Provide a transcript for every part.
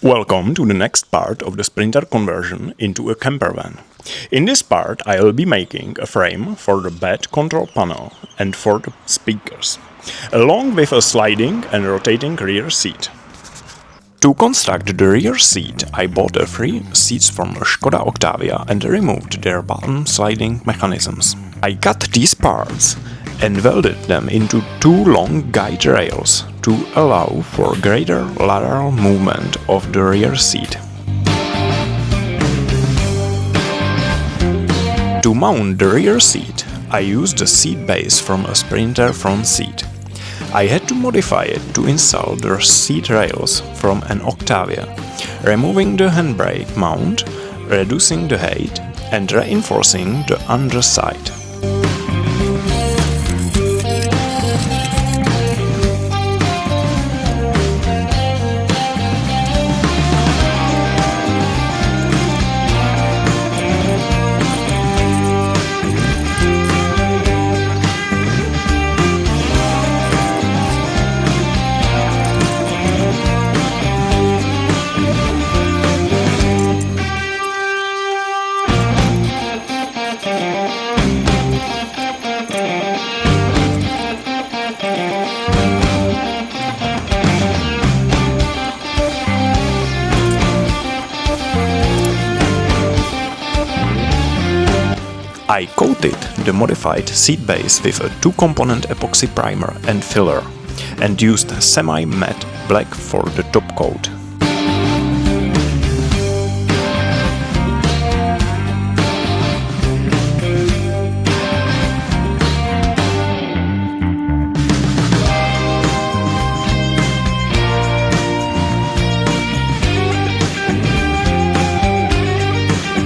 Welcome to the next part of the Sprinter conversion into a camper van. In this part I will be making a frame for the bed control panel and for the speakers, along with a sliding and rotating rear seat. To construct the rear seat, I bought 3 seats from Škoda Octavia and removed their bottom sliding mechanisms. I cut these parts and welded them into 2 long guide rails to allow for greater lateral movement of the rear seat. To mount the rear seat, I used the seat base from a Sprinter front seat. I had to modify it to install the seat rails from an Octavia, removing the handbrake mount, reducing the height, and reinforcing the underside. I coated the modified seat base with a 2-component epoxy primer and filler, and used semi-matte black for the top coat.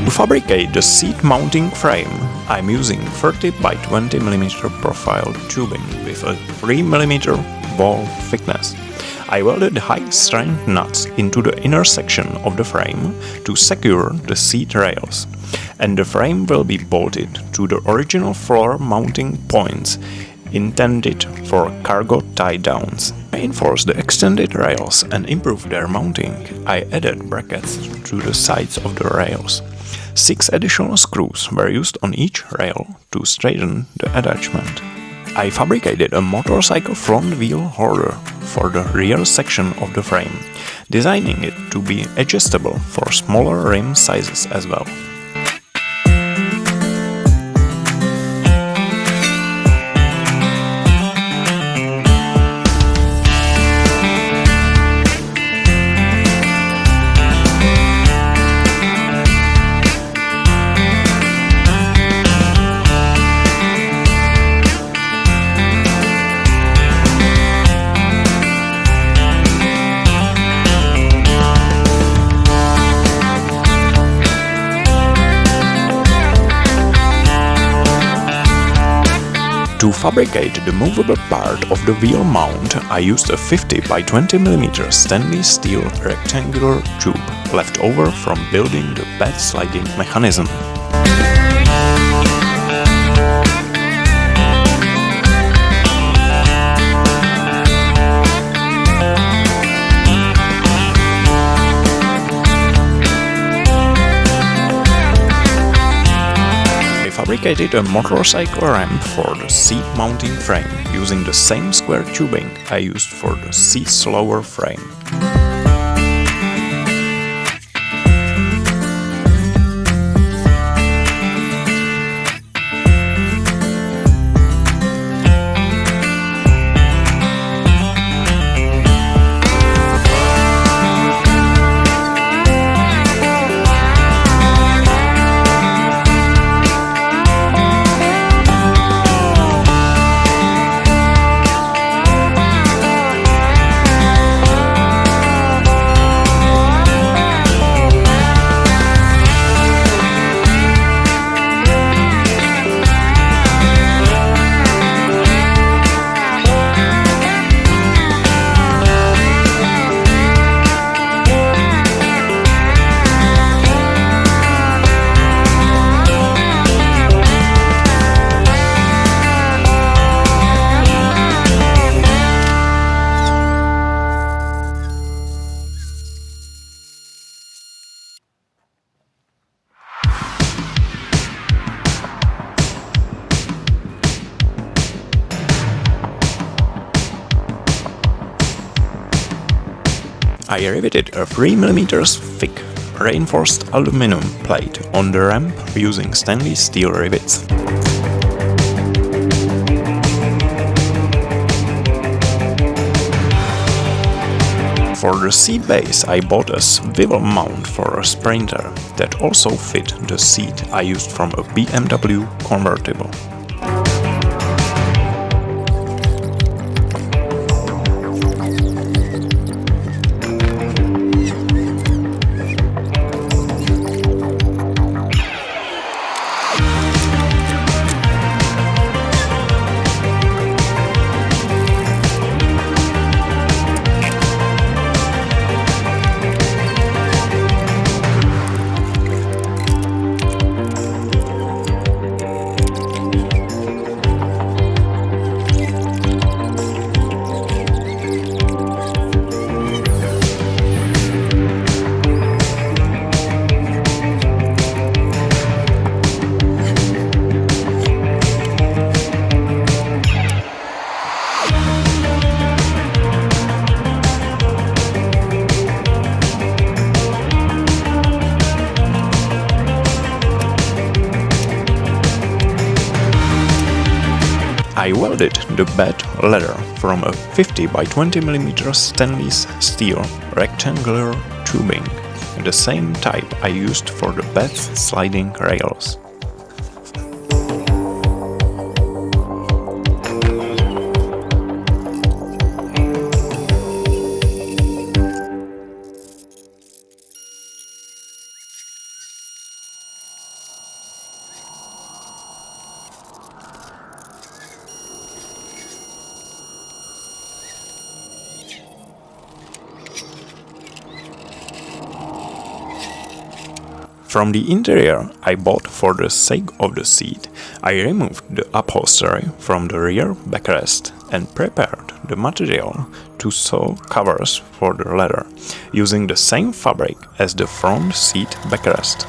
To fabricate the seat mounting frame, I'm using 30 by 20 mm profile tubing with a 3 mm ball thickness. I welded high-strength nuts into the inner section of the frame to secure the seat rails, and the frame will be bolted to the original floor mounting points intended for cargo tie-downs. To reinforce the extended rails and improve their mounting, I added brackets to the sides of the rails. 6 additional screws were used on each rail to straighten the attachment. I fabricated a motorcycle front wheel holder for the rear section of the frame, designing it to be adjustable for smaller rim sizes as well. To fabricate the movable part of the wheel mount, I used a 50 by 20 mm stainless steel rectangular tube left over from building the bed sliding mechanism. Fabricated a motorcycle ramp for the seat mounting frame using the same square tubing I used for the seat's lower frame. I riveted a 3 mm thick reinforced aluminum plate on the ramp using stainless steel rivets. For the seat base I bought a swivel mount for a Sprinter that also fit the seat I used from a BMW convertible. I welded the bed leather from a 50 by 20 mm stainless steel rectangular tubing, the same type I used for the bed's sliding rails. From the interior I bought for the sake of the seat, I removed the upholstery from the rear backrest and prepared the material to sew covers for the leather, using the same fabric as the front seat backrest.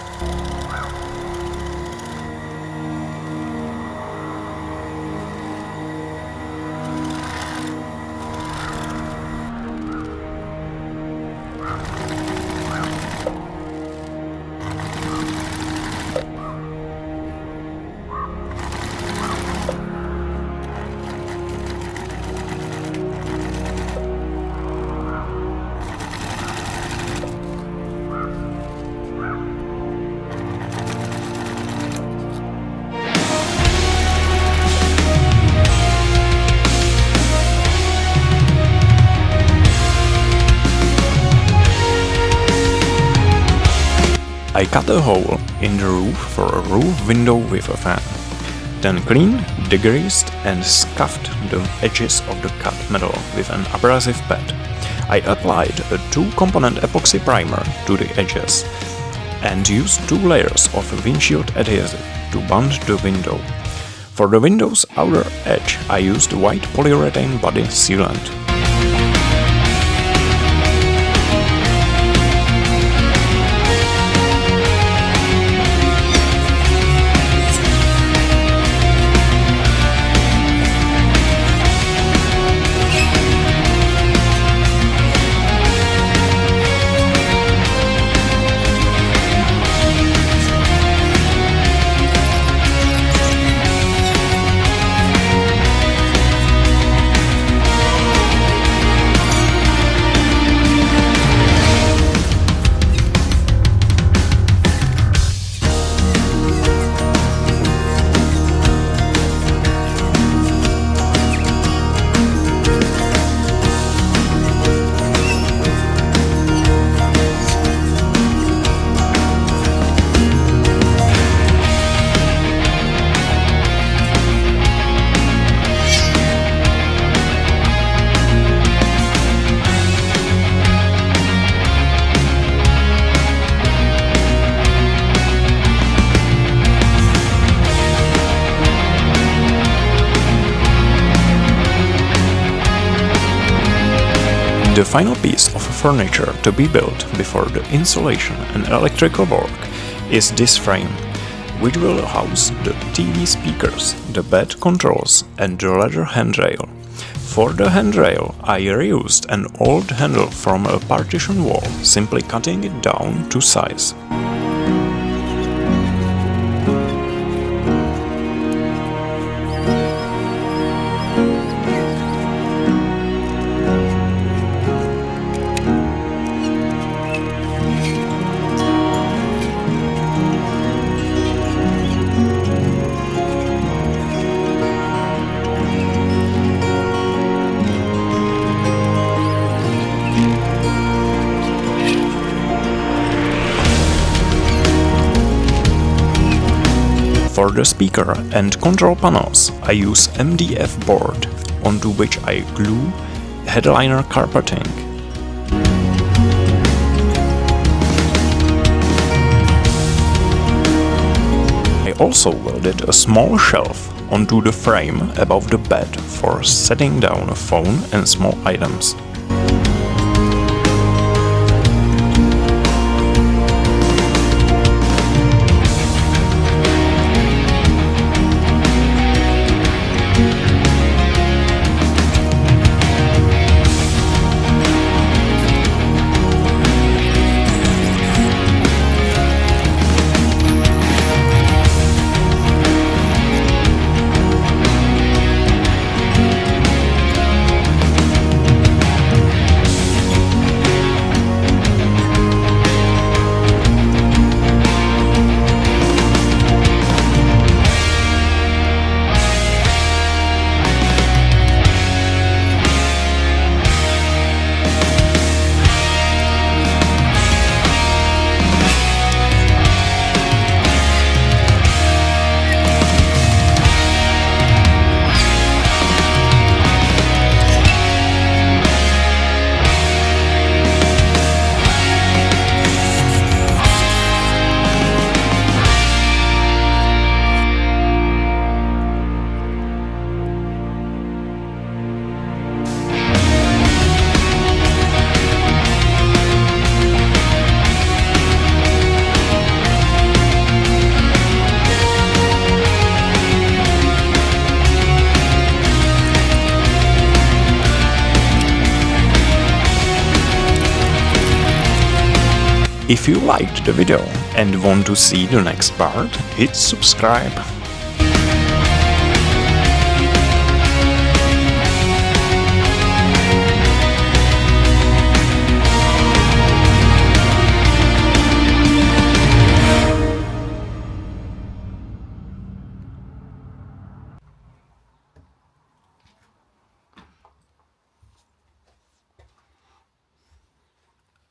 I cut a hole in the roof for a roof window with a fan, then cleaned, degreased and scuffed the edges of the cut metal with an abrasive pad. I applied a 2-component epoxy primer to the edges and used 2 layers of windshield adhesive to bond the window. For the window's outer edge I used white polyurethane body sealant. The final piece of furniture to be built before the insulation and electrical work is this frame, which will house the TV speakers, the bed controls and the leather handrail. For the handrail, I reused an old handle from a partition wall, simply cutting it down to size. For the speaker and control panels, I use MDF board, onto which I glue headliner carpeting. I also welded a small shelf onto the frame above the bed for setting down a phone and small items. If you liked the video and want to see the next part, hit subscribe.